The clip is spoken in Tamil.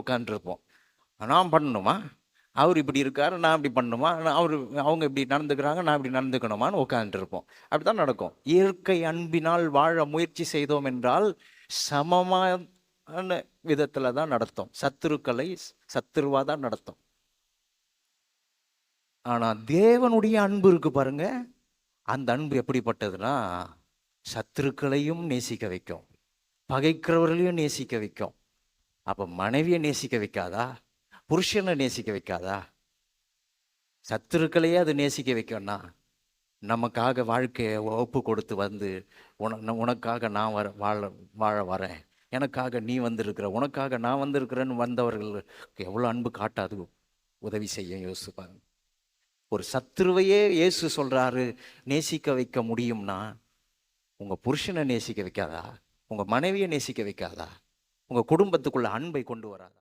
உட்காந்துருப்போம். நான் பண்ணணுமா, அவர் இப்படி இருக்காரு, நான் இப்படி பண்ணணுமா, அவங்க இப்படி நடந்துக்கிறாங்க, நான் இப்படி நடந்துக்கணுமான்னு உட்காந்துருப்போம். அப்படி தான் நடக்கும். இயற்கை அன்பினால் வாழ முயற்சி செய்தோம் என்றால் சமமான விதத்தில் தான் நடத்தும். சத்துருக்களை சத்துருவாக தான் நடத்தும். ஆனால் தேவனுடைய அன்பு இருக்கு பாருங்க, அந்த அன்பு எப்படிப்பட்டதுன்னா சத்துருக்களையும் நேசிக்க வைக்கும், பகைக்கிறவர்களையும் நேசிக்க வைக்கும். அப்போ மனைவியை நேசிக்க வைக்காதா? புருஷனை நேசிக்க வைக்காதா? சத்துருக்களையே அது நேசிக்க வைக்கும்னா நமக்காக வாழ்க்கையை ஒப்பு கொடுத்து வந்து உனக்காக நான் வாழ வரேன், எனக்காக நீ வந்திருக்கிற, உனக்காக நான் வந்திருக்கிறேன்னு வந்தவர்களுக்கு எவ்வளோ அன்பு காட்டாது உதவி செய்ய யோசிப்பாங்க. ஒரு சத்துருவையே இயேசு சொல்கிறாரு நேசிக்க வைக்க முடியும்னா உங்கள் புருஷனை நேசிக்க வைக்காதா? உங்கள் மனைவியை நேசிக்க வைக்காதா? உங்கள் குடும்பத்துக்குள்ள அன்பை கொண்டு வராதா?